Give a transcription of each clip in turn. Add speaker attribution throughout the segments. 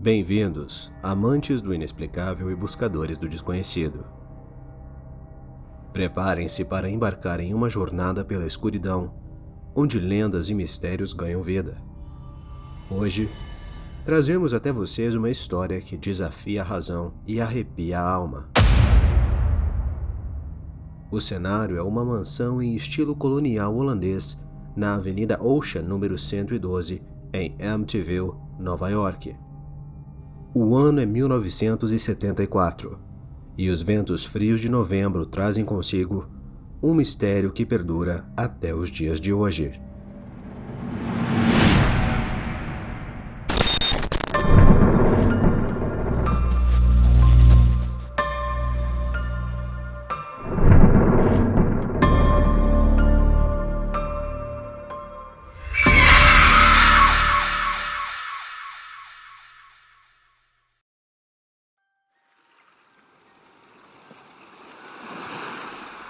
Speaker 1: Bem-vindos, amantes do inexplicável e buscadores do desconhecido. Preparem-se para embarcar em uma jornada pela escuridão, onde lendas e mistérios ganham vida. Hoje, trazemos até vocês uma história que desafia a razão e arrepia a alma. O cenário é uma mansão em estilo colonial holandês na Avenida Ocean, número 112, em Amityville, Nova York. O ano é 1974, e os ventos frios de novembro trazem consigo um mistério que perdura até os dias de hoje.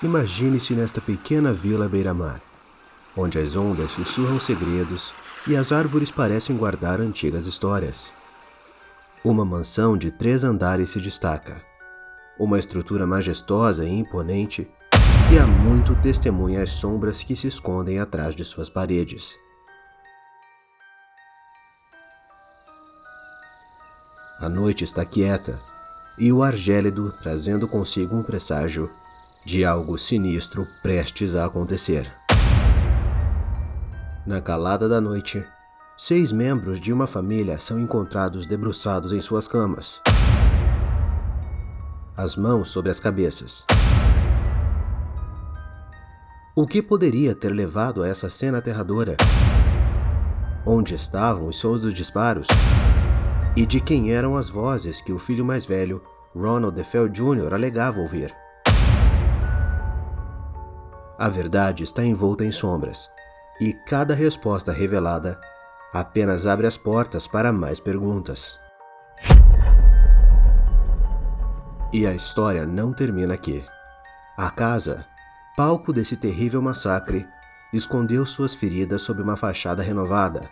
Speaker 1: Imagine-se nesta pequena vila à beira-mar, onde as ondas sussurram segredos e as árvores parecem guardar antigas histórias. Uma mansão de 3 andares se destaca, uma estrutura majestosa e imponente que há muito testemunha as sombras que se escondem atrás de suas paredes. A noite está quieta e o ar gélido trazendo consigo um presságio de algo sinistro prestes a acontecer. Na calada da noite, 6 membros de uma família são encontrados debruçados em suas camas, as mãos sobre as cabeças. O que poderia ter levado a essa cena aterradora? Onde estavam os sons dos disparos? E de quem eram as vozes que o filho mais velho, Ronald DeFeo Jr., alegava ouvir? A verdade está envolta em sombras, e cada resposta revelada apenas abre as portas para mais perguntas. E a história não termina aqui. A casa, palco desse terrível massacre, escondeu suas feridas sob uma fachada renovada.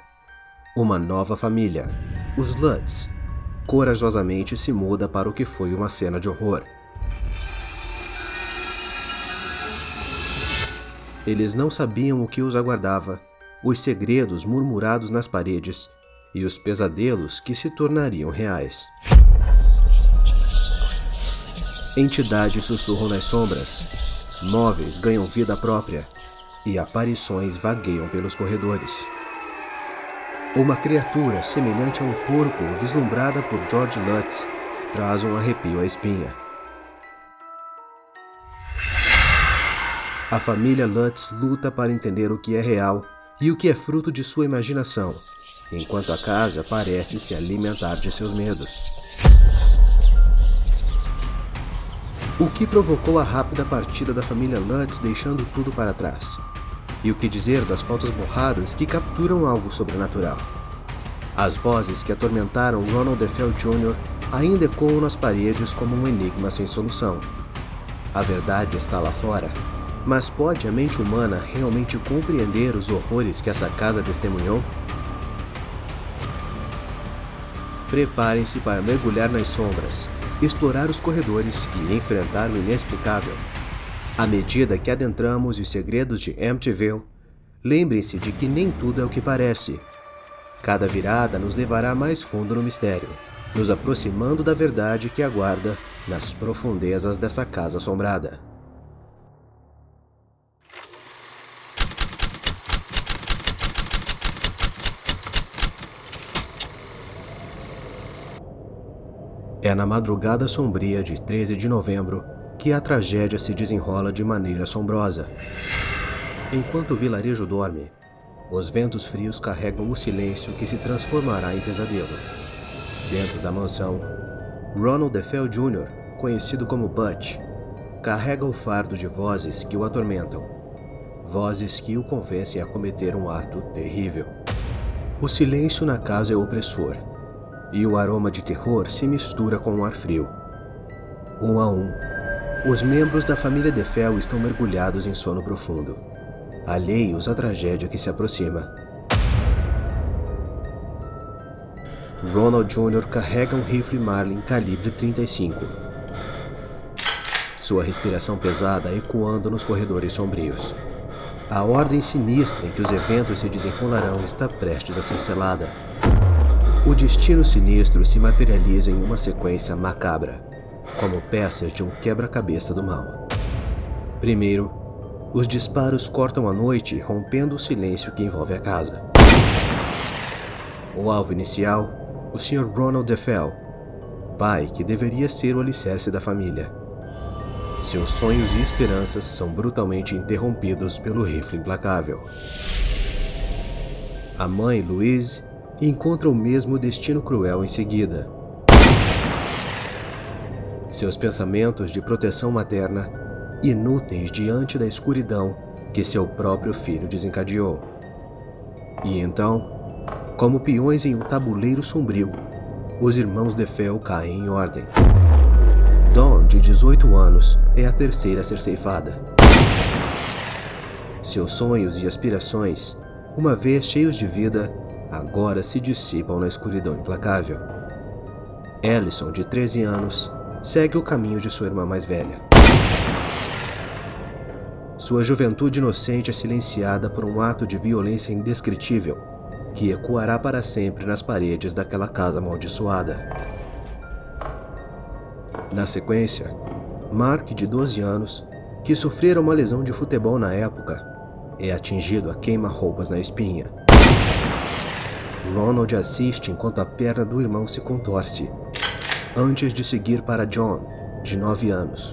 Speaker 1: Uma nova família, os Lutz, corajosamente se muda para o que foi uma cena de horror. Eles não sabiam o que os aguardava, os segredos murmurados nas paredes e os pesadelos que se tornariam reais. Entidades sussurram nas sombras, móveis ganham vida própria e aparições vagueiam pelos corredores. Uma criatura semelhante a um porco vislumbrada por George Lutz traz um arrepio à espinha. A família Lutz luta para entender o que é real e o que é fruto de sua imaginação, enquanto a casa parece se alimentar de seus medos. O que provocou a rápida partida da família Lutz deixando tudo para trás? E o que dizer das fotos borradas que capturam algo sobrenatural? As vozes que atormentaram Ronald DeFeo Jr. ainda ecoam nas paredes como um enigma sem solução. A verdade está lá fora. Mas pode a mente humana realmente compreender os horrores que essa casa testemunhou? Preparem-se para mergulhar nas sombras, explorar os corredores e enfrentar o inexplicável. À medida que adentramos os segredos de Amityville, lembrem-se de que nem tudo é o que parece. Cada virada nos levará mais fundo no mistério, nos aproximando da verdade que aguarda nas profundezas dessa casa assombrada. É na madrugada sombria de 13 de novembro que a tragédia se desenrola de maneira assombrosa. Enquanto o vilarejo dorme, os ventos frios carregam o silêncio que se transformará em pesadelo. Dentro da mansão, Ronald DeFeo Jr., conhecido como Butch, carrega o fardo de vozes que o atormentam. Vozes que o convencem a cometer um ato terrível. O silêncio na casa é opressor, e o aroma de terror se mistura com o ar frio. Um a um, os membros da família DeFeo estão mergulhados em sono profundo, alheios à tragédia que se aproxima. Ronald Jr. carrega um rifle Marlin calibre 35. Sua respiração pesada ecoando nos corredores sombrios. A ordem sinistra em que os eventos se desenrolarão está prestes a ser selada. O destino sinistro se materializa em uma sequência macabra, como peças de um quebra-cabeça do mal. Primeiro, os disparos cortam a noite, rompendo o silêncio que envolve a casa. O alvo inicial, o Sr. Ronald DeFeo, pai que deveria ser o alicerce da família. Seus sonhos e esperanças são brutalmente interrompidos pelo rifle implacável. A mãe, Louise, encontra o mesmo destino cruel em seguida. Seus pensamentos de proteção materna, inúteis diante da escuridão que seu próprio filho desencadeou. E então, como peões em um tabuleiro sombrio, os irmãos DeFeo caem em ordem. Dawn, de 18 anos, é a terceira a ser ceifada. Seus sonhos e aspirações, uma vez cheios de vida, agora se dissipam na escuridão implacável. Ellison, de 13 anos, segue o caminho de sua irmã mais velha. Sua juventude inocente é silenciada por um ato de violência indescritível, que ecoará para sempre nas paredes daquela casa amaldiçoada. Na sequência, Mark, de 12 anos, que sofrera uma lesão de futebol na época, é atingido a queima-roupas na espinha. Ronald assiste enquanto a perna do irmão se contorce, antes de seguir para John, de 9 anos.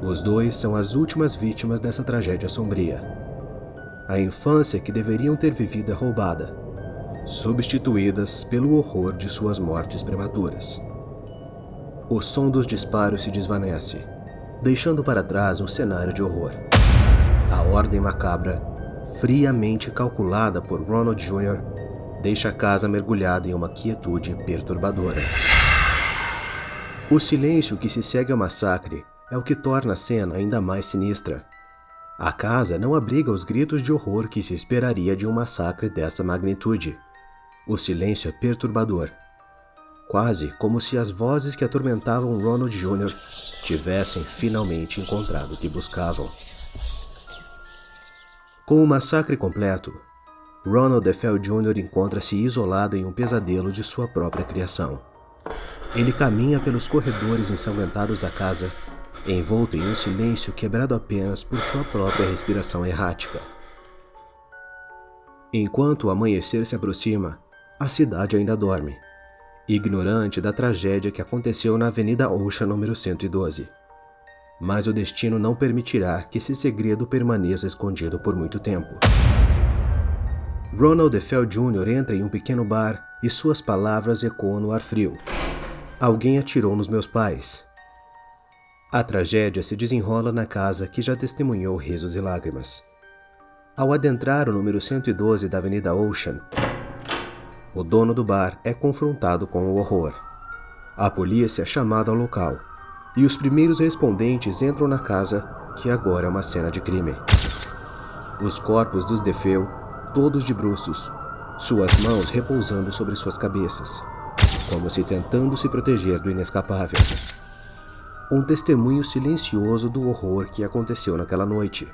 Speaker 1: Os dois são as últimas vítimas dessa tragédia sombria. A infância que deveriam ter vivido é roubada, substituídas pelo horror de suas mortes prematuras. O som dos disparos se desvanece, deixando para trás um cenário de horror. A ordem macabra, friamente calculada por Ronald Jr., deixa a casa mergulhada em uma quietude perturbadora. O silêncio que se segue ao massacre é o que torna a cena ainda mais sinistra. A casa não abriga os gritos de horror que se esperaria de um massacre dessa magnitude. O silêncio é perturbador, quase como se as vozes que atormentavam Ronald Jr. tivessem finalmente encontrado o que buscavam. Com o massacre completo, Ronald DeFeo Jr. encontra-se isolado em um pesadelo de sua própria criação. Ele caminha pelos corredores ensanguentados da casa, envolto em um silêncio quebrado apenas por sua própria respiração errática. Enquanto o amanhecer se aproxima, a cidade ainda dorme, ignorante da tragédia que aconteceu na Avenida Ocean número 112. Mas o destino não permitirá que esse segredo permaneça escondido por muito tempo. Ronald DeFeo Jr. entra em um pequeno bar e suas palavras ecoam no ar frio. Alguém atirou nos meus pais. A tragédia se desenrola na casa que já testemunhou risos e lágrimas. Ao adentrar o número 112 da Avenida Ocean, o dono do bar é confrontado com o horror. A polícia é chamada ao local, e os primeiros respondentes entram na casa, que agora é uma cena de crime. Os corpos dos DeFeo, todos de bruços, suas mãos repousando sobre suas cabeças, como se tentando se proteger do inescapável. Um testemunho silencioso do horror que aconteceu naquela noite.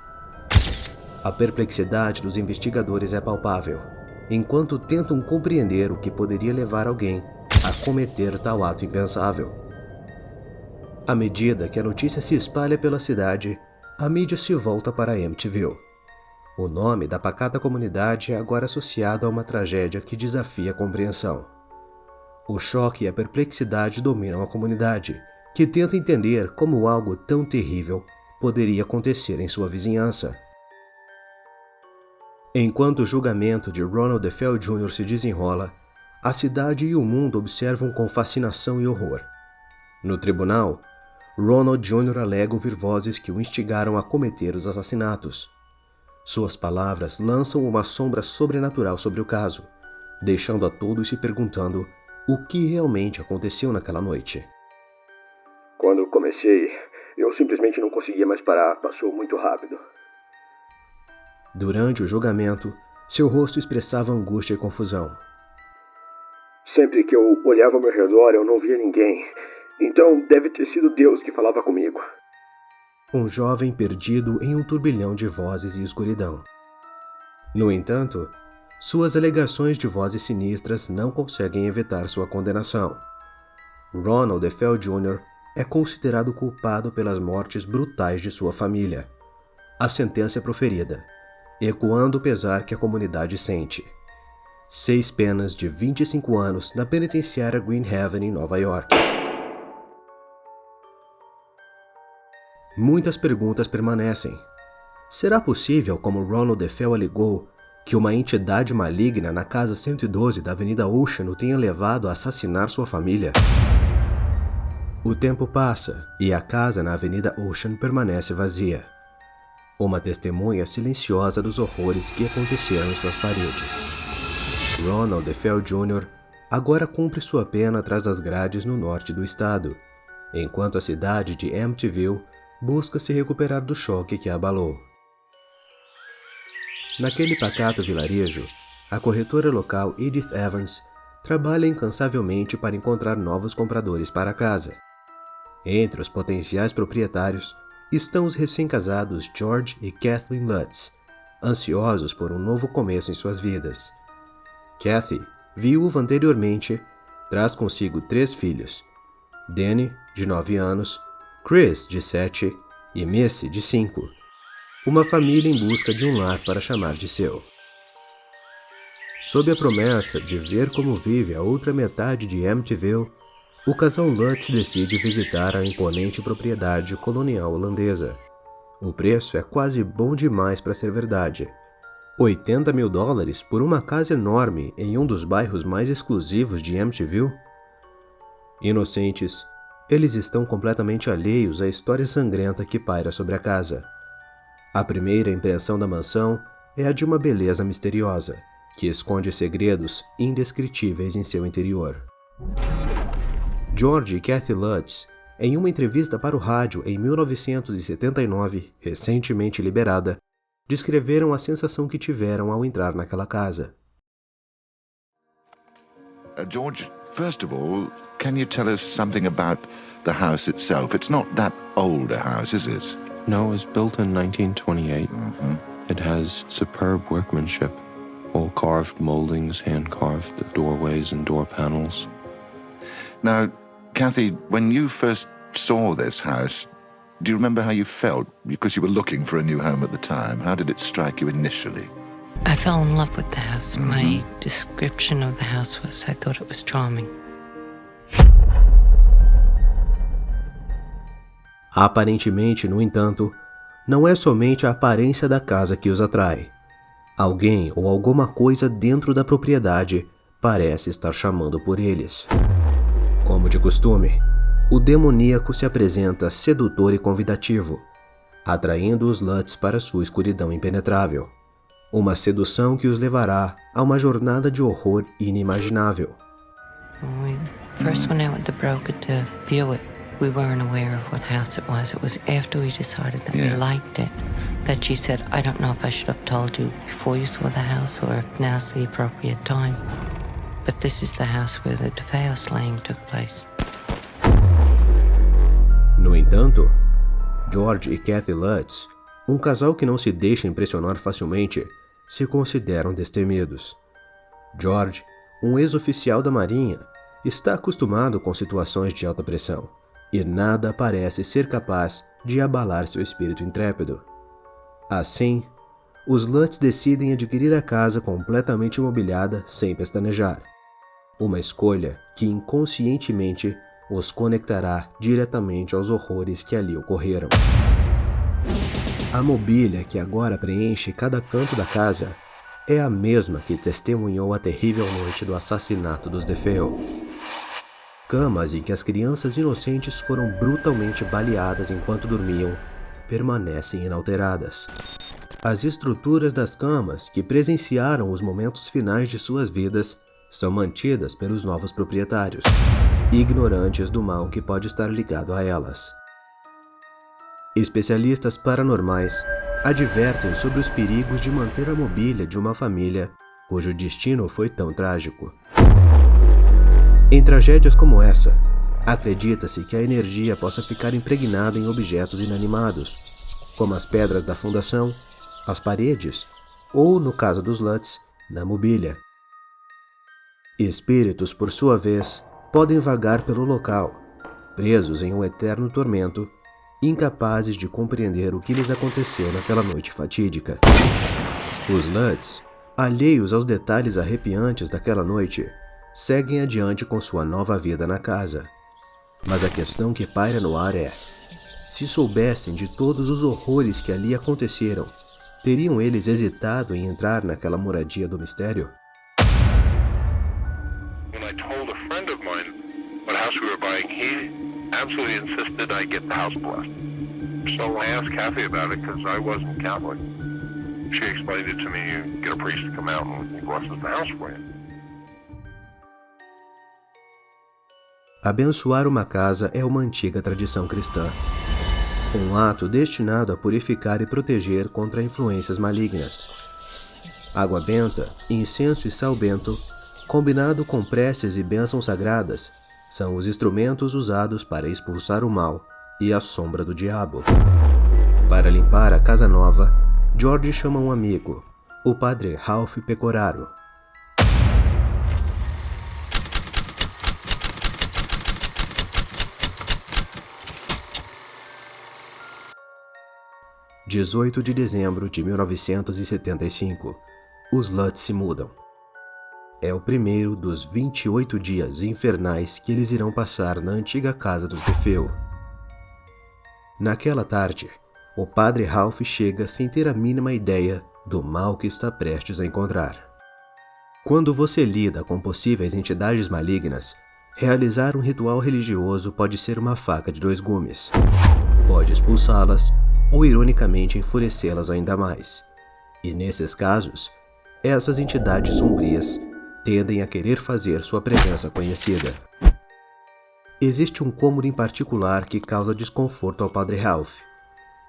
Speaker 1: A perplexidade dos investigadores é palpável, enquanto tentam compreender o que poderia levar alguém a cometer tal ato impensável. À medida que a notícia se espalha pela cidade, a mídia se volta para Amityville. O nome da pacata comunidade é agora associado a uma tragédia que desafia a compreensão. O choque e a perplexidade dominam a comunidade, que tenta entender como algo tão terrível poderia acontecer em sua vizinhança. Enquanto o julgamento de Ronald DeFeo Jr. se desenrola, a cidade e o mundo observam com fascinação e horror. No tribunal, Ronald Jr. alega ouvir vozes que o instigaram a cometer os assassinatos. Suas palavras lançam uma sombra sobrenatural sobre o caso, deixando a todos se perguntando o que realmente aconteceu naquela noite.
Speaker 2: Quando comecei, eu simplesmente não conseguia mais parar. Passou muito rápido.
Speaker 1: Durante o julgamento, seu rosto expressava angústia e confusão.
Speaker 2: Sempre que eu olhava ao meu redor, eu não via ninguém. Então, deve ter sido Deus que falava comigo.
Speaker 1: Um jovem perdido em um turbilhão de vozes e escuridão. No entanto, suas alegações de vozes sinistras não conseguem evitar sua condenação. Ronald DeFeo Jr. é considerado culpado pelas mortes brutais de sua família. A sentença é proferida, ecoando o pesar que a comunidade sente. 6 penas de 25 anos na penitenciária Green Haven, em Nova York. Muitas perguntas permanecem. Será possível, como Ronald DeFeo alegou, que uma entidade maligna na casa 112 da Avenida Ocean o tenha levado a assassinar sua família? O tempo passa e a casa na Avenida Ocean permanece vazia. Uma testemunha silenciosa dos horrores que aconteceram em suas paredes. Ronald DeFeo Jr. agora cumpre sua pena atrás das grades no norte do estado, enquanto a cidade de Amityville busca se recuperar do choque que a abalou. Naquele pacato vilarejo, a corretora local Edith Evans trabalha incansavelmente para encontrar novos compradores para a casa. Entre os potenciais proprietários estão os recém-casados George e Kathleen Lutz, ansiosos por um novo começo em suas vidas. Kathy, viúva anteriormente, traz consigo 3 filhos: Danny, de 9 anos, Chris, de 7 e Missy, de 5. Uma família em busca de um lar para chamar de seu. Sob a promessa de ver como vive a outra metade de Amityville, o casal Lutz decide visitar a imponente propriedade colonial holandesa. O preço é quase bom demais para ser verdade. $80 mil por uma casa enorme em um dos bairros mais exclusivos de Amityville? Inocentes, eles estão completamente alheios à história sangrenta que paira sobre a casa. A primeira impressão da mansão é a de uma beleza misteriosa, que esconde segredos indescritíveis em seu interior. George e Kathy Lutz, em uma entrevista para o rádio em 1979, recentemente liberada, descreveram a sensação que tiveram ao entrar naquela casa.
Speaker 3: George, first of all, can you tell us something about the house itself? It's not that old a house, is it?
Speaker 4: No, it was built in 1928. It has superb workmanship. All carved moldings, hand-carved, the doorways and door panels.
Speaker 3: Now, Kathy, when you first saw this house, do you remember how you felt? Because you were looking for a new home at the time. How did it strike you initially?
Speaker 5: I fell in love with the house. My description of the house was, I thought it was charming.
Speaker 1: Aparentemente, no entanto, não é somente a aparência da casa que os atrai. Alguém ou alguma coisa dentro da propriedade parece estar chamando por eles. Como de costume, o demoníaco se apresenta sedutor e convidativo, atraindo os Lutz para sua escuridão impenetrável. Uma sedução que os levará a uma jornada de horror inimaginável.
Speaker 5: When we first went out with the broker to view it, we weren't aware of what house it was. It was after we decided that we liked it that she said, I don't know if I should have told you before you saw the house or if now's the appropriate time. But this is the house where the DeFeo slaying took place.
Speaker 1: No entanto, George e Kathy Lutz, um casal que não se deixa impressionar facilmente, se consideram destemidos. George, um ex-oficial da Marinha, está acostumado com situações de alta pressão, e nada parece ser capaz de abalar seu espírito intrépido. Assim, os Lutz decidem adquirir a casa completamente imobiliada sem pestanejar. Uma escolha que inconscientemente os conectará diretamente aos horrores que ali ocorreram. A mobília que agora preenche cada canto da casa é a mesma que testemunhou a terrível noite do assassinato dos DeFeo. Camas em que as crianças inocentes foram brutalmente baleadas enquanto dormiam permanecem inalteradas. As estruturas das camas que presenciaram os momentos finais de suas vidas são mantidas pelos novos proprietários, ignorantes do mal que pode estar ligado a elas. Especialistas paranormais advertem sobre os perigos de manter a mobília de uma família cujo destino foi tão trágico. Em tragédias como essa, acredita-se que a energia possa ficar impregnada em objetos inanimados, como as pedras da fundação, as paredes ou, no caso dos Lutz, na mobília. Espíritos, por sua vez, podem vagar pelo local, presos em um eterno tormento, incapazes de compreender o que lhes aconteceu naquela noite fatídica. Os Lutz, alheios aos detalhes arrepiantes daquela noite, seguem adiante com sua nova vida na casa. Mas a questão que paira no ar é: se soubessem de todos os horrores que ali aconteceram, teriam eles hesitado em entrar naquela moradia do mistério?
Speaker 6: When I told a friend of mine what house we were buying, he absolutely insisted I get the house blessed. So I asked Kathy about it because I wasn't Catholic. She explained it to me. You get a priest to come out and he blesses the house for you.
Speaker 1: Abençoar uma casa é uma antiga tradição cristã. Um ato destinado a purificar e proteger contra influências malignas. Água benta, incenso e sal bento, combinado com preces e bênçãos sagradas, são os instrumentos usados para expulsar o mal e a sombra do diabo. Para limpar a casa nova, George chama um amigo, o padre Ralph Pecoraro. – 18 de dezembro de 1975, os Lutz se mudam. É o primeiro dos 28 dias infernais que eles irão passar na antiga casa dos DeFeo. Naquela tarde, o padre Ralph chega sem ter a mínima ideia do mal que está prestes a encontrar. Quando você lida com possíveis entidades malignas, realizar um ritual religioso pode ser uma faca de dois gumes. Pode expulsá-las ou ironicamente enfurecê-las ainda mais. E nesses casos, essas entidades sombrias tendem a querer fazer sua presença conhecida. Existe um cômodo em particular que causa desconforto ao padre Ralph.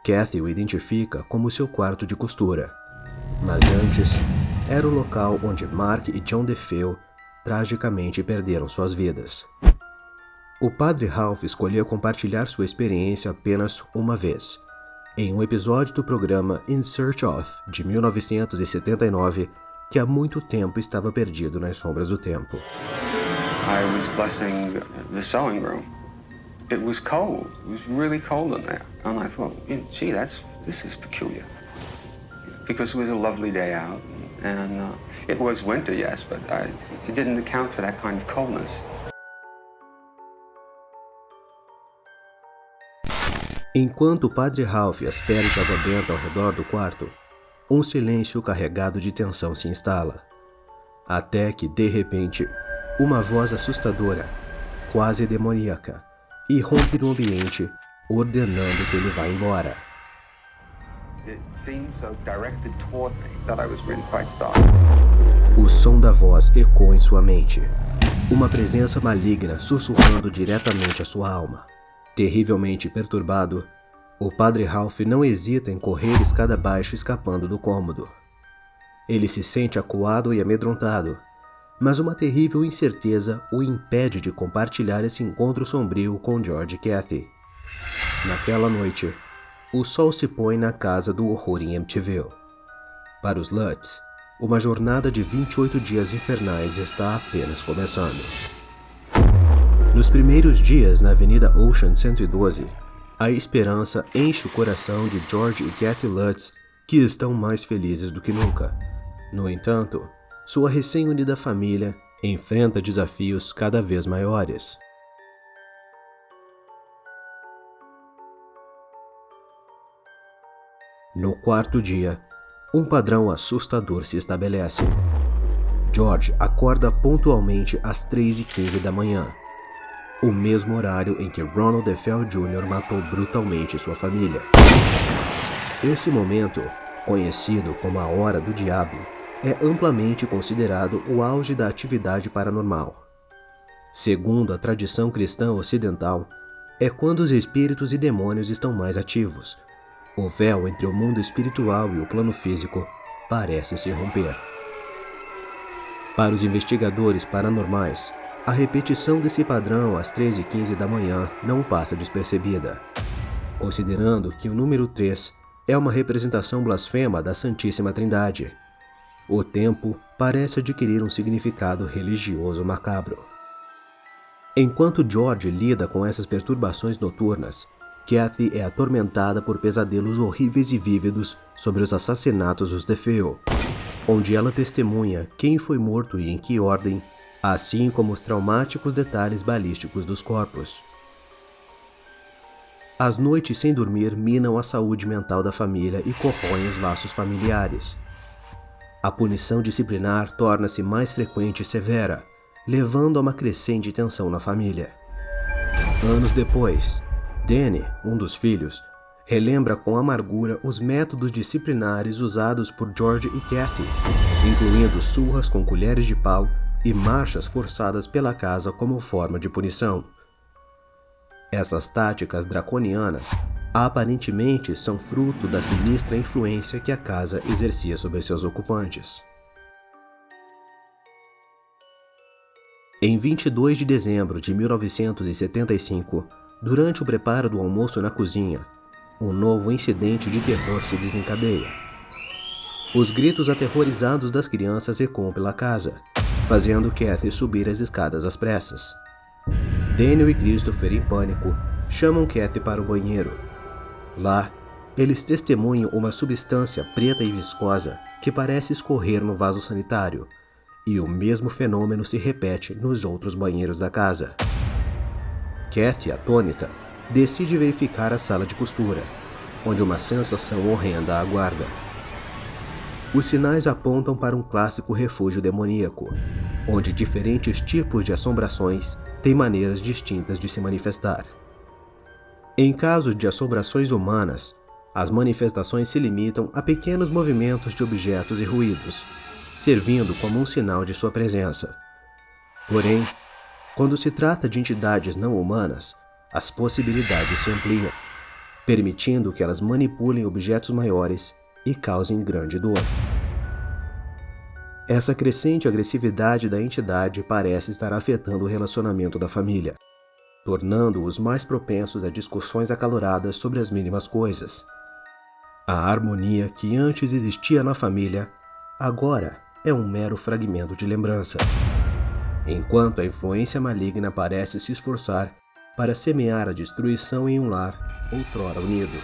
Speaker 1: Kathy o identifica como seu quarto de costura. Mas antes, era o local onde Mark e John DeFeo tragicamente perderam suas vidas. O padre Ralph escolheu compartilhar sua experiência apenas uma vez, em um episódio do programa In Search of, de 1979, que há muito tempo estava perdido nas sombras do tempo.
Speaker 7: I was blessing the sewing room. It was cold. It was really cold in there. And I thought, gee, this is peculiar. Because it was a lovely day out. And it was winter, yes, but it didn't account for that kind of coldness.
Speaker 1: Enquanto o padre Ralph asperge água benta ao redor do quarto, um silêncio carregado de tensão se instala. Até que, de repente, uma voz assustadora, quase demoníaca, irrompe no ambiente, ordenando que ele vá embora. O som da voz ecoa em sua mente. Uma presença maligna sussurrando diretamente à sua alma. Terrivelmente perturbado, o padre Ralph não hesita em correr escada abaixo escapando do cômodo. Ele se sente acuado e amedrontado, mas uma terrível incerteza o impede de compartilhar esse encontro sombrio com George e Kathy. Naquela noite, o sol se põe na casa do horror em Amityville. Para os Lutz, uma jornada de 28 dias infernais está apenas começando. Nos primeiros dias na Avenida Ocean 112, a esperança enche o coração de George e Kathy Lutz, que estão mais felizes do que nunca. No entanto, sua recém-unida família enfrenta desafios cada vez maiores. No quarto dia, um padrão assustador se estabelece. George acorda pontualmente às 3h15 da manhã, o mesmo horário em que Ronald DeFeo Jr. matou brutalmente sua família. Esse momento, conhecido como a Hora do Diabo, é amplamente considerado o auge da atividade paranormal. Segundo a tradição cristã ocidental, é quando os espíritos e demônios estão mais ativos. O véu entre o mundo espiritual e o plano físico parece se romper. Para os investigadores paranormais, A repetição desse padrão às 3h15 da manhã não passa despercebida, considerando que o número 3 é uma representação blasfema da Santíssima Trindade. O tempo parece adquirir um significado religioso macabro. Enquanto George lida com essas perturbações noturnas, Kathy é atormentada por pesadelos horríveis e vívidos sobre os assassinatos dos DeFeo, onde ela testemunha quem foi morto e em que ordem, assim como os traumáticos detalhes balísticos dos corpos. As noites sem dormir minam a saúde mental da família e corroem os laços familiares. A punição disciplinar torna-se mais frequente e severa, levando a uma crescente tensão na família. Anos depois, Danny, um dos filhos, relembra com amargura os métodos disciplinares usados por George e Kathy, incluindo surras com colheres de pau e marchas forçadas pela casa como forma de punição. Essas táticas draconianas aparentemente são fruto da sinistra influência que a casa exercia sobre seus ocupantes. Em 22 de dezembro de 1975, durante o preparo do almoço na cozinha, um novo incidente de terror se desencadeia. Os gritos aterrorizados das crianças ecoam pela casa, fazendo Kathy subir as escadas às pressas. Daniel e Christopher, em pânico, chamam Kathy para o banheiro. Lá, eles testemunham uma substância preta e viscosa que parece escorrer no vaso sanitário, e o mesmo fenômeno se repete nos outros banheiros da casa. Kathy, atônita, decide verificar a sala de costura, onde uma sensação horrenda a aguarda. Os sinais apontam para um clássico refúgio demoníaco, onde diferentes tipos de assombrações têm maneiras distintas de se manifestar. Em casos de assombrações humanas, as manifestações se limitam a pequenos movimentos de objetos e ruídos, servindo como um sinal de sua presença. Porém, quando se trata de entidades não humanas, as possibilidades se ampliam, permitindo que elas manipulem objetos maiores e causem grande dor. Essa crescente agressividade da entidade parece estar afetando o relacionamento da família, tornando-os mais propensos a discussões acaloradas sobre as mínimas coisas. A harmonia que antes existia na família, agora é um mero fragmento de lembrança, enquanto a influência maligna parece se esforçar para semear a destruição em um lar outrora unido.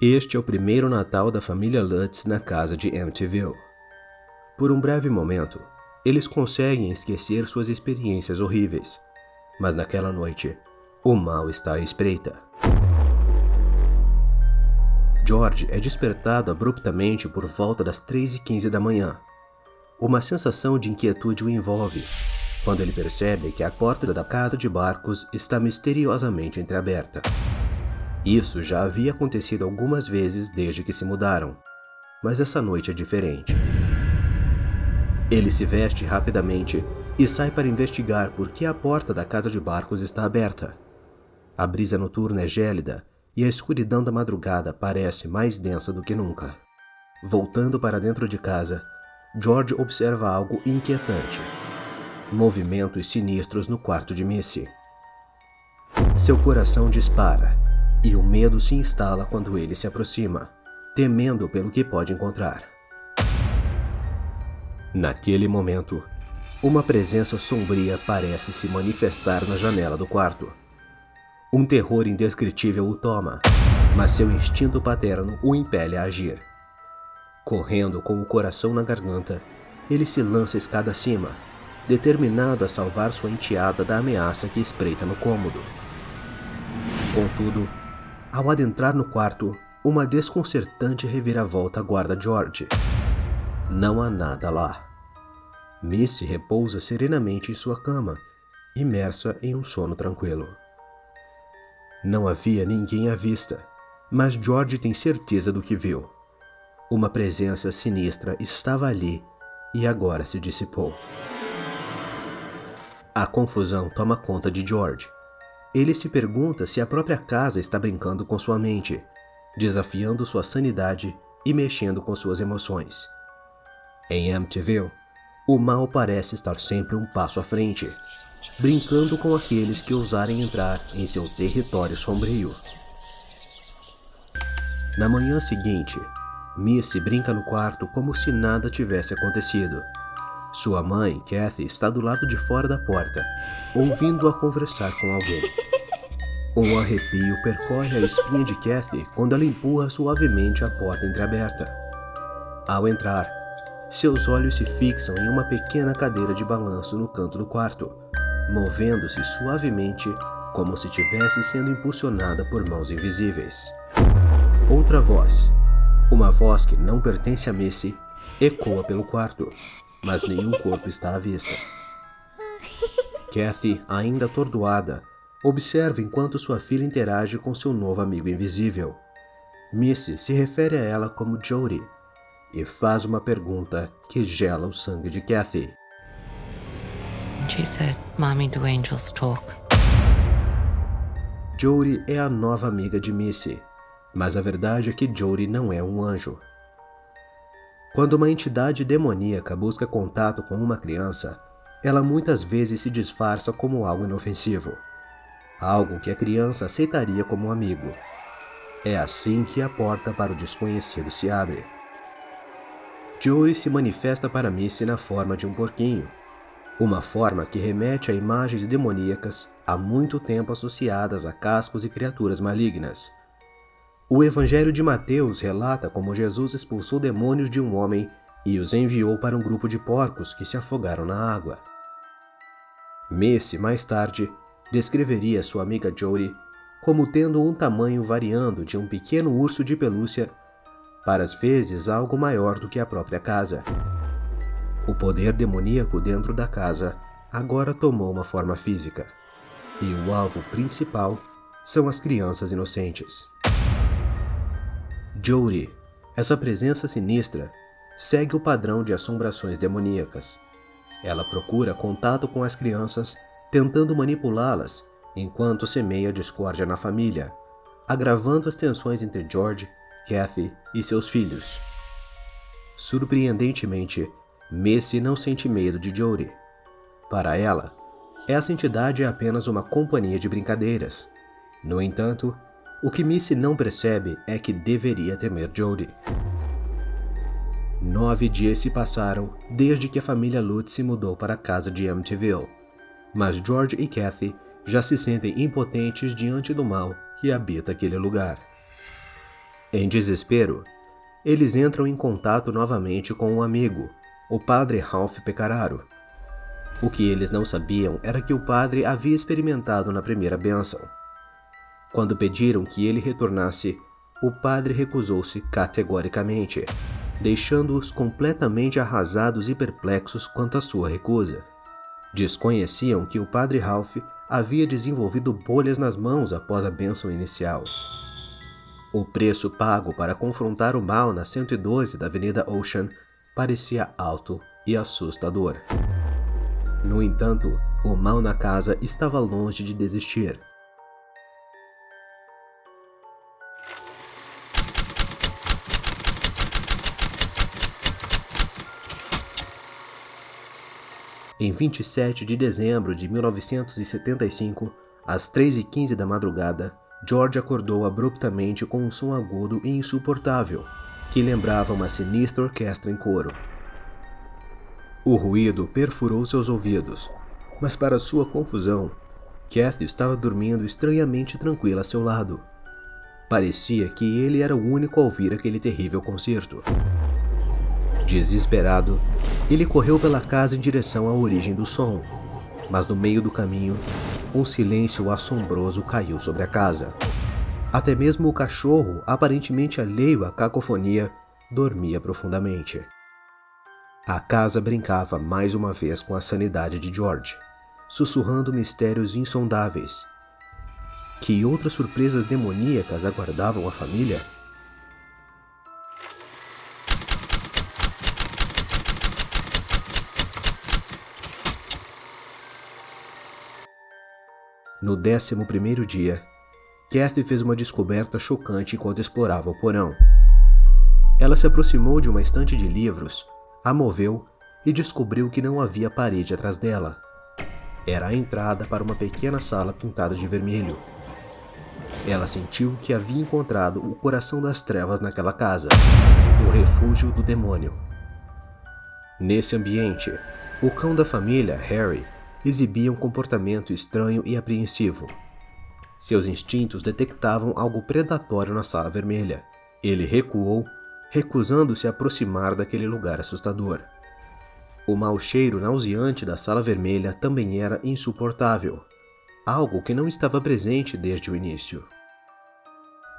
Speaker 1: Este é o primeiro Natal da família Lutz na casa de Amityville. Por um breve momento, eles conseguem esquecer suas experiências horríveis, mas naquela noite, o mal está à espreita. George é despertado abruptamente por volta das 3h15 da manhã. Uma sensação de inquietude o envolve, quando ele percebe que a porta da casa de Barcos está misteriosamente entreaberta. Isso já havia acontecido algumas vezes desde que se mudaram, mas essa noite é diferente. Ele se veste rapidamente e sai para investigar por que a porta da casa de Barcos está aberta. A brisa noturna é gélida e a escuridão da madrugada parece mais densa do que nunca. Voltando para dentro de casa, George observa algo inquietante: movimentos sinistros no quarto de Missy. Seu coração dispara e o medo se instala quando ele se aproxima, temendo pelo que pode encontrar. Naquele momento, uma presença sombria parece se manifestar na janela do quarto. Um terror indescritível o toma, mas seu instinto paterno o impele a agir. Correndo com o coração na garganta, ele se lança a escada acima, determinado a salvar sua enteada da ameaça que espreita no cômodo. Contudo, ao adentrar no quarto, uma desconcertante reviravolta aguarda George. Não há nada lá. Missy repousa serenamente em sua cama, imersa em um sono tranquilo. Não havia ninguém à vista, mas George tem certeza do que viu. Uma presença sinistra estava ali e agora se dissipou. A confusão toma conta de George. ele se pergunta se a própria casa está brincando com sua mente, desafiando sua sanidade e mexendo com suas emoções. Em Amityville, o mal parece estar sempre um passo à frente, brincando com aqueles que ousarem entrar em seu território sombrio. Na manhã seguinte, Missy brinca no quarto como se nada tivesse acontecido. Sua mãe, Kathy, está do lado de fora da porta, ouvindo-a conversar com alguém. Um arrepio percorre a espinha de Kathy quando ela empurra suavemente a porta entreaberta. Ao entrar, seus olhos se fixam em uma pequena cadeira de balanço no canto do quarto, movendo-se suavemente como se estivesse sendo impulsionada por mãos invisíveis. Outra voz, uma voz que não pertence a Missy, ecoa pelo quarto, mas nenhum corpo está à vista. Kathy, ainda atordoada, observa enquanto sua filha interage com seu novo amigo invisível. Missy se refere a ela como Jody e faz uma pergunta que gela o sangue de Kathy.
Speaker 5: She said, "Mommy, do angels talk?"
Speaker 1: Jody é a nova amiga de Missy, mas a verdade é que Jody não é um anjo. Quando uma entidade demoníaca busca contato com uma criança, ela muitas vezes se disfarça como algo inofensivo, algo que a criança aceitaria como um amigo. É assim que a porta para o desconhecido se abre. Jody se manifesta para Missy na forma de um porquinho, uma forma que remete a imagens demoníacas há muito tempo associadas a cascos e criaturas malignas. O Evangelho de Mateus relata como Jesus expulsou demônios de um homem e os enviou para um grupo de porcos que se afogaram na água. Missy, mais tarde, descreveria sua amiga Jody como tendo um tamanho variando de um pequeno urso de pelúcia para às vezes algo maior do que a própria casa. O poder demoníaco dentro da casa agora tomou uma forma física, e o alvo principal são as crianças inocentes. Jody, essa presença sinistra, segue o padrão de assombrações demoníacas. Ela procura contato com as crianças, tentando manipulá-las, enquanto semeia discórdia na família, agravando as tensões entre George, Kathy e seus filhos. Surpreendentemente, Missy não sente medo de Jody. Para ela, essa entidade é apenas uma companhia de brincadeiras. No entanto, o que Missy não percebe é que deveria temer Jody. 9 dias se passaram desde que a família Lutz se mudou para a casa de Amityville, mas George e Kathy já se sentem impotentes diante do mal que habita aquele lugar. Em desespero, eles entram em contato novamente com um amigo, o padre Ralph Pecoraro. O que eles não sabiam era que o padre havia experimentado na primeira bênção. Quando pediram que ele retornasse, o padre recusou-se categoricamente, deixando-os completamente arrasados e perplexos quanto à sua recusa. Desconheciam que o padre Ralph havia desenvolvido bolhas nas mãos após a bênção inicial. O preço pago para confrontar o mal na 112 da Avenida Ocean parecia alto e assustador. No entanto, o mal na casa estava longe de desistir. Em 27 de dezembro de 1975, às 3h15 da madrugada, George acordou abruptamente com um som agudo e insuportável, que lembrava uma sinistra orquestra em coro. O ruído perfurou seus ouvidos, mas para sua confusão, Kathy estava dormindo estranhamente tranquila a seu lado. Parecia que ele era o único a ouvir aquele terrível concerto. Desesperado, ele correu pela casa em direção à origem do som, mas no meio do caminho, um silêncio assombroso caiu sobre a casa. Até mesmo o cachorro, aparentemente alheio à cacofonia, dormia profundamente. A casa brincava mais uma vez com a sanidade de George, sussurrando mistérios insondáveis. Que outras surpresas demoníacas aguardavam a família? No 11º dia, Kathy fez uma descoberta chocante enquanto explorava o porão. Ela se aproximou de uma estante de livros, a moveu e descobriu que não havia parede atrás dela. Era a entrada para uma pequena sala pintada de vermelho. Ela sentiu que havia encontrado o coração das trevas naquela casa, o refúgio do demônio. Nesse ambiente, o cão da família, Harry, exibia um comportamento estranho e apreensivo. Seus instintos detectavam algo predatório na sala vermelha. Ele recuou, recusando-se a aproximar daquele lugar assustador. O mau cheiro nauseante da sala vermelha também era insuportável, algo que não estava presente desde o início.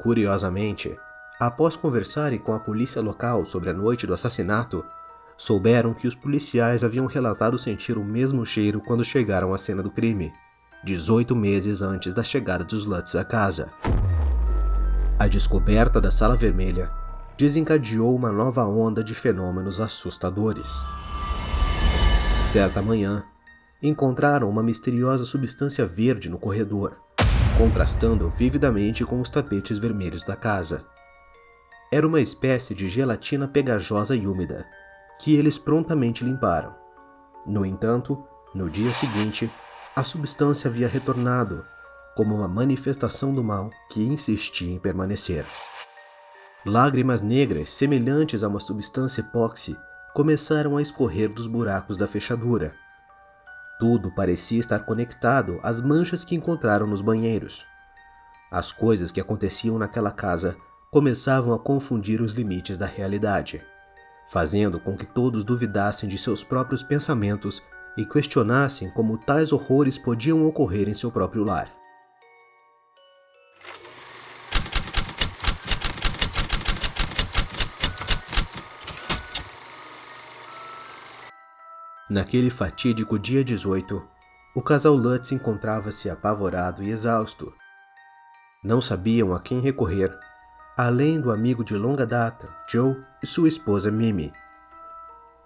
Speaker 1: Curiosamente, após conversarem com a polícia local sobre a noite do assassinato, souberam que os policiais haviam relatado sentir o mesmo cheiro quando chegaram à cena do crime, 18 meses antes da chegada dos Lutz à casa. A descoberta da sala vermelha desencadeou uma nova onda de fenômenos assustadores. Certa manhã, encontraram uma misteriosa substância verde no corredor, contrastando vividamente com os tapetes vermelhos da casa. Era uma espécie de gelatina pegajosa e úmida, que eles prontamente limparam. No entanto, no dia seguinte, a substância havia retornado, como uma manifestação do mal que insistia em permanecer. Lágrimas negras, semelhantes a uma substância epóxi, começaram a escorrer dos buracos da fechadura. Tudo parecia estar conectado às manchas que encontraram nos banheiros. As coisas que aconteciam naquela casa começavam a confundir os limites da realidade, fazendo com que todos duvidassem de seus próprios pensamentos e questionassem como tais horrores podiam ocorrer em seu próprio lar. Naquele fatídico dia 18, o casal Lutz encontrava-se apavorado e exausto. Não sabiam a quem recorrer, além do amigo de longa data, Joe, e sua esposa Mimi.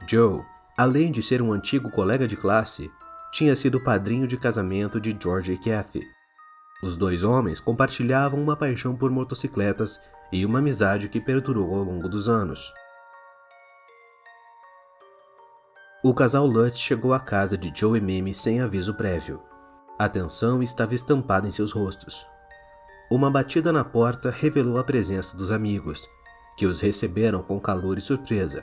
Speaker 1: Joe, além de ser um antigo colega de classe, tinha sido padrinho de casamento de George e Kathy. Os dois homens compartilhavam uma paixão por motocicletas e uma amizade que perdurou ao longo dos anos. O casal Lutz chegou à casa de Joe e Mimi sem aviso prévio. A tensão estava estampada em seus rostos. Uma batida na porta revelou a presença dos amigos, que os receberam com calor e surpresa.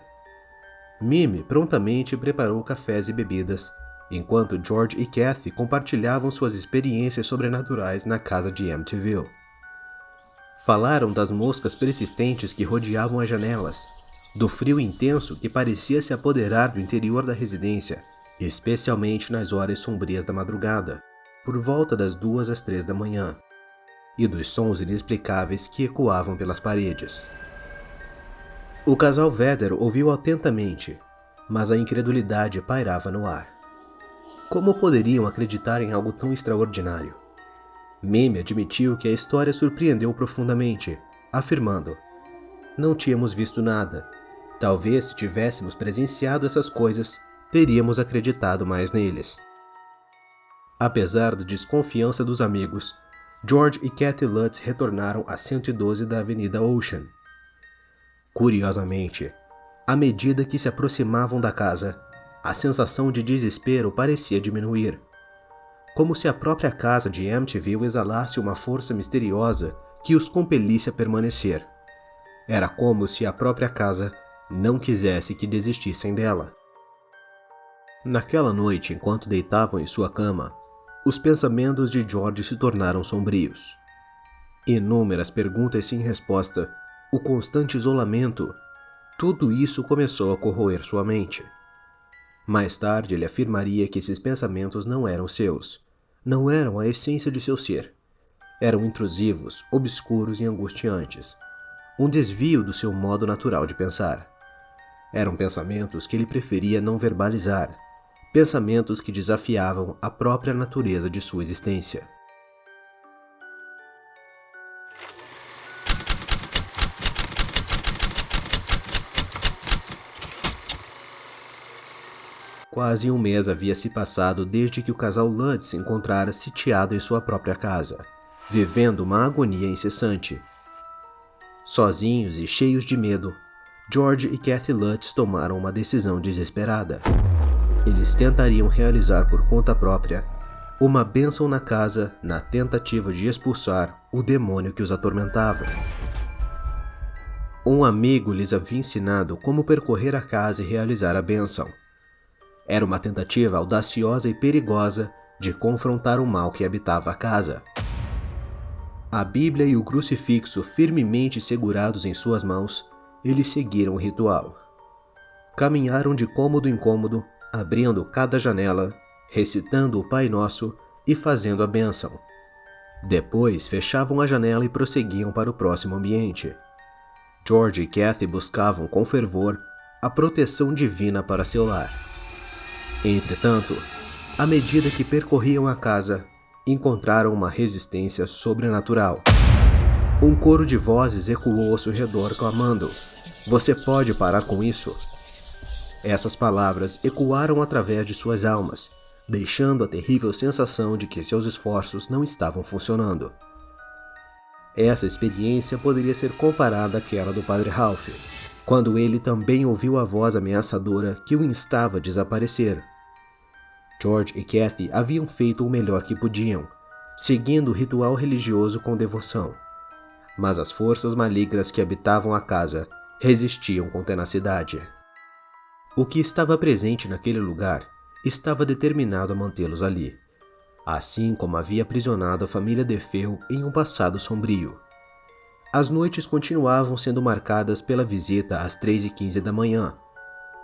Speaker 1: Mimi prontamente preparou cafés e bebidas, enquanto George e Kathy compartilhavam suas experiências sobrenaturais na casa de Amityville. Falaram das moscas persistentes que rodeavam as janelas, do frio intenso que parecia se apoderar do interior da residência, especialmente nas horas sombrias da madrugada, por volta das 2 às 3 da manhã, e dos sons inexplicáveis que ecoavam pelas paredes. O casal Vedder ouviu atentamente, mas a incredulidade pairava no ar. Como poderiam acreditar em algo tão extraordinário? Mimi admitiu que a história surpreendeu profundamente, afirmando: "Não tínhamos visto nada. Talvez se tivéssemos presenciado essas coisas, teríamos acreditado mais neles." Apesar da desconfiança dos amigos, George e Kathy Lutz retornaram a 112 da Avenida Ocean. Curiosamente, à medida que se aproximavam da casa, a sensação de desespero parecia diminuir, como se a própria casa de Amityville exalasse uma força misteriosa que os compelisse a permanecer. Era como se a própria casa não quisesse que desistissem dela. Naquela noite, enquanto deitavam em sua cama, os pensamentos de George se tornaram sombrios. Inúmeras perguntas sem resposta, o constante isolamento, tudo isso começou a corroer sua mente. Mais tarde ele afirmaria que esses pensamentos não eram seus, não eram a essência de seu ser. Eram intrusivos, obscuros e angustiantes, um desvio do seu modo natural de pensar. Eram pensamentos que ele preferia não verbalizar, pensamentos que desafiavam a própria natureza de sua existência. Quase um mês havia se passado desde que o casal Lutz se encontrara sitiado em sua própria casa, vivendo uma agonia incessante. Sozinhos e cheios de medo, George e Kathy Lutz tomaram uma decisão desesperada. Eles tentariam realizar por conta própria uma bênção na casa na tentativa de expulsar o demônio que os atormentava. Um amigo lhes havia ensinado como percorrer a casa e realizar a bênção. Era uma tentativa audaciosa e perigosa de confrontar o mal que habitava a casa. A Bíblia e o crucifixo firmemente segurados em suas mãos, eles seguiram o ritual. Caminharam de cômodo em cômodo, abrindo cada janela, recitando o Pai Nosso e fazendo a bênção. Depois fechavam a janela e prosseguiam para o próximo ambiente. George e Kathy buscavam com fervor a proteção divina para seu lar. Entretanto, à medida que percorriam a casa, encontraram uma resistência sobrenatural. Um coro de vozes ecoou ao seu redor clamando: "Você pode parar com isso?" Essas palavras ecoaram através de suas almas, deixando a terrível sensação de que seus esforços não estavam funcionando. Essa experiência poderia ser comparada àquela do Padre Ralph, quando ele também ouviu a voz ameaçadora que o instava a desaparecer. George e Kathy haviam feito o melhor que podiam, seguindo o ritual religioso com devoção. Mas as forças malignas que habitavam a casa resistiam com tenacidade. O que estava presente naquele lugar estava determinado a mantê-los ali, assim como havia aprisionado a família DeFeo em um passado sombrio. As noites continuavam sendo marcadas pela visita às 3h15 da manhã,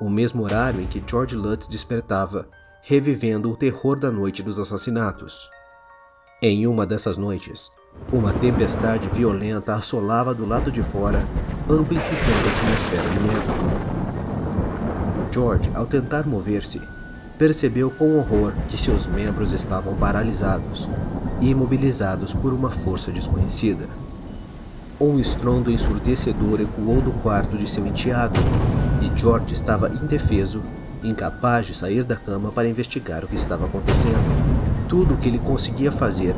Speaker 1: o mesmo horário em que George Lutz despertava, revivendo o terror da noite dos assassinatos. Em uma dessas noites, uma tempestade violenta assolava do lado de fora, amplificando a atmosfera de medo. George, ao tentar mover-se, percebeu com horror que seus membros estavam paralisados e imobilizados por uma força desconhecida. Um estrondo ensurdecedor ecoou do quarto de seu enteado, e George estava indefeso, incapaz de sair da cama para investigar o que estava acontecendo. Tudo o que ele conseguia fazer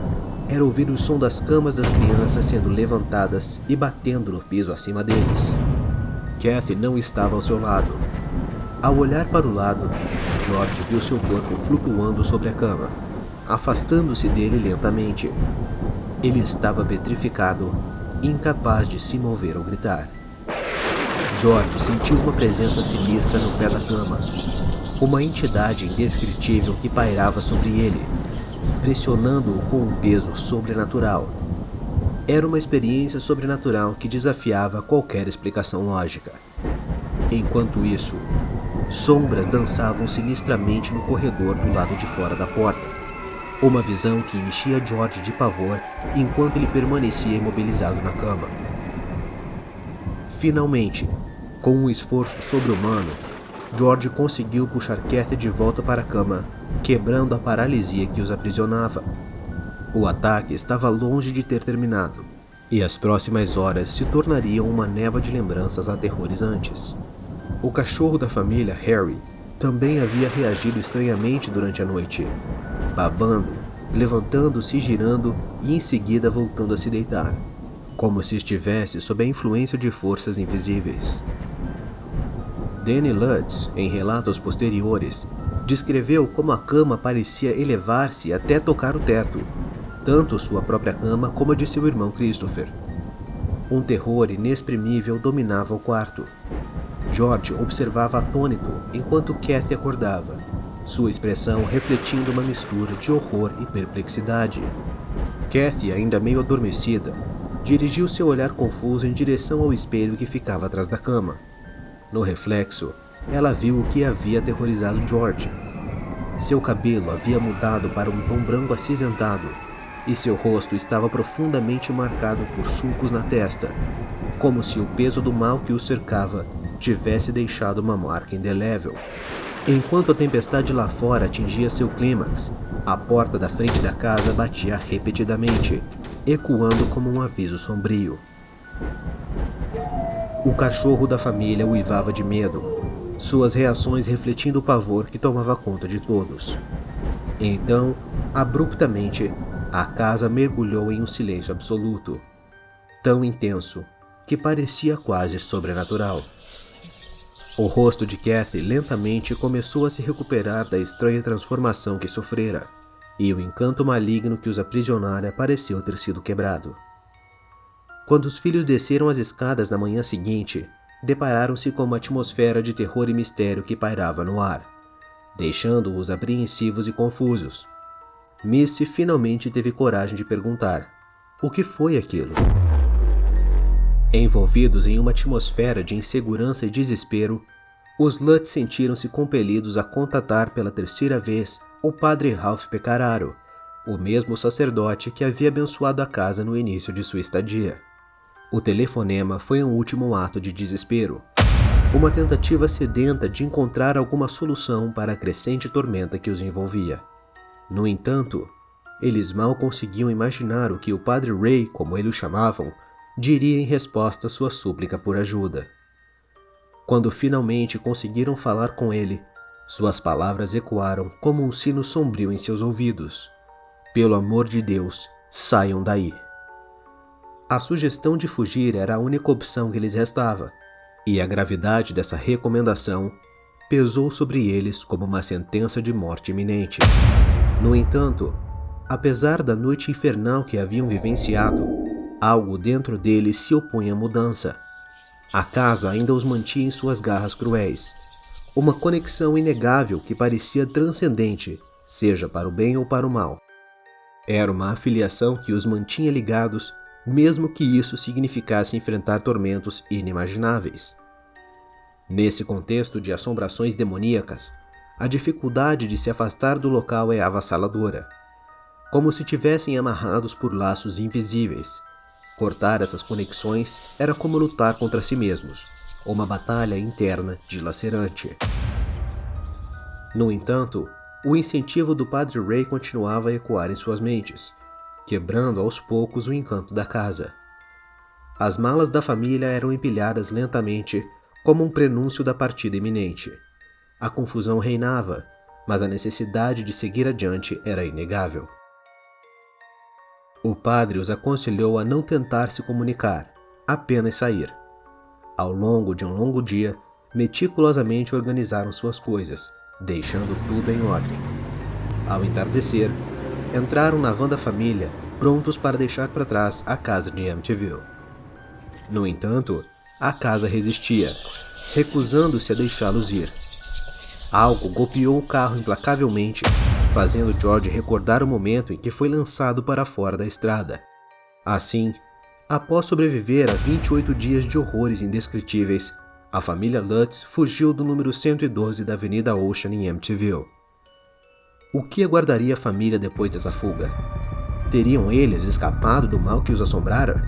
Speaker 1: era ouvir o som das camas das crianças sendo levantadas e batendo no piso acima deles. Kathy não estava ao seu lado. Ao olhar para o lado, George viu seu corpo flutuando sobre a cama, afastando-se dele lentamente. Ele estava petrificado, incapaz de se mover ou gritar. George sentiu uma presença sinistra no pé da cama, uma entidade indescritível que pairava sobre ele, pressionando-o com um peso sobrenatural. Era uma experiência sobrenatural que desafiava qualquer explicação lógica. Enquanto isso, sombras dançavam sinistramente no corredor do lado de fora da porta, uma visão que enchia George de pavor enquanto ele permanecia imobilizado na cama. Finalmente, com um esforço sobre-humano, George conseguiu puxar Kathy de volta para a cama, quebrando a paralisia que os aprisionava. O ataque estava longe de ter terminado, e as próximas horas se tornariam uma névoa de lembranças aterrorizantes. O cachorro da família, Harry, também havia reagido estranhamente durante a noite, babando, levantando-se e girando e em seguida voltando a se deitar, como se estivesse sob a influência de forças invisíveis. Danny Lutz, em relatos posteriores, descreveu como a cama parecia elevar-se até tocar o teto, tanto sua própria cama como a de seu irmão Christopher. Um terror inexprimível dominava o quarto. George observava atônito enquanto Kathy acordava, sua expressão refletindo uma mistura de horror e perplexidade. Kathy, ainda meio adormecida, dirigiu seu olhar confuso em direção ao espelho que ficava atrás da cama. No reflexo, ela viu o que havia aterrorizado George. Seu cabelo havia mudado para um tom branco acinzentado, e seu rosto estava profundamente marcado por sulcos na testa, como se o peso do mal que o cercava tivesse deixado uma marca indelével. Enquanto a tempestade lá fora atingia seu clímax, a porta da frente da casa batia repetidamente, ecoando como um aviso sombrio. O cachorro da família uivava de medo. suas reações refletindo o pavor que tomava conta de todos. Então, abruptamente, a casa mergulhou em um silêncio absoluto, tão intenso que parecia quase sobrenatural. O rosto de Kathy lentamente começou a se recuperar da estranha transformação que sofrera, e o encanto maligno que os aprisionara pareceu ter sido quebrado. Quando os filhos desceram as escadas na manhã seguinte, depararam-se com uma atmosfera de terror e mistério que pairava no ar, deixando-os apreensivos e confusos. Missy finalmente teve coragem de perguntar: o que foi aquilo? Envolvidos em uma atmosfera de insegurança e desespero, os Lutz sentiram-se compelidos a contatar pela terceira vez o padre Ralph Pecoraro, o mesmo sacerdote que havia abençoado a casa no início de sua estadia. O telefonema foi um último ato de desespero, uma tentativa sedenta de encontrar alguma solução para a crescente tormenta que os envolvia. No entanto, eles mal conseguiam imaginar o que o padre Ray, como eles o chamavam, diria em resposta à sua súplica por ajuda. Quando finalmente conseguiram falar com ele, suas palavras ecoaram como um sino sombrio em seus ouvidos: pelo amor de Deus, saiam daí. A sugestão de fugir era a única opção que lhes restava, e a gravidade dessa recomendação pesou sobre eles como uma sentença de morte iminente. No entanto, apesar da noite infernal que haviam vivenciado, algo dentro deles se opunha à mudança. A casa ainda os mantinha em suas garras cruéis, uma conexão inegável que parecia transcendente, seja para o bem ou para o mal. Era uma afiliação que os mantinha ligados, mesmo que isso significasse enfrentar tormentos inimagináveis. Nesse contexto de assombrações demoníacas, a dificuldade de se afastar do local é avassaladora, como se tivessem amarrados por laços invisíveis. Cortar essas conexões era como lutar contra si mesmos, uma batalha interna dilacerante. No entanto, o incentivo do padre Ray continuava a ecoar em suas mentes, quebrando aos poucos o encanto da casa. As malas da família eram empilhadas lentamente, como um prenúncio da partida iminente. A confusão reinava, mas a necessidade de seguir adiante era inegável. O padre os aconselhou a não tentar se comunicar, apenas sair. Ao longo de um longo dia, meticulosamente organizaram suas coisas, deixando tudo em ordem. Ao entardecer, entraram na van da família, prontos para deixar para trás a casa de Amityville. No entanto, a casa resistia, recusando-se a deixá-los ir. Algo golpeou o carro implacavelmente, fazendo George recordar o momento em que foi lançado para fora da estrada. Assim, após sobreviver a 28 dias de horrores indescritíveis, a família Lutz fugiu do número 112 da Avenida Ocean em Amityville. O que aguardaria a família depois dessa fuga? Teriam eles escapado do mal que os assombrara?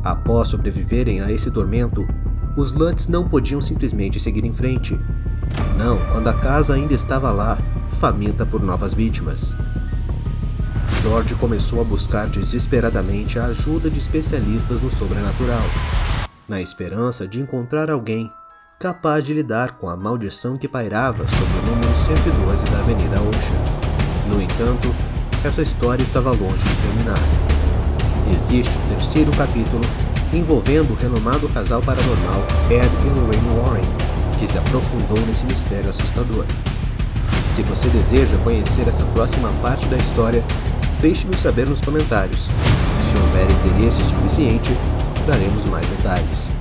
Speaker 1: Após sobreviverem a esse tormento, os Lutz não podiam simplesmente seguir em frente. Não, quando a casa ainda estava lá, faminta por novas vítimas. George começou a buscar desesperadamente a ajuda de especialistas no sobrenatural, na esperança de encontrar alguém capaz de lidar com a maldição que pairava sobre o número 112 da Avenida Ocean. No entanto, essa história estava longe de terminar. Existe um terceiro capítulo envolvendo o renomado casal paranormal Ed e Lorraine Warren, que se aprofundou nesse mistério assustador. Se você deseja conhecer essa próxima parte da história, deixe-nos saber nos comentários. Se houver interesse suficiente, daremos mais detalhes.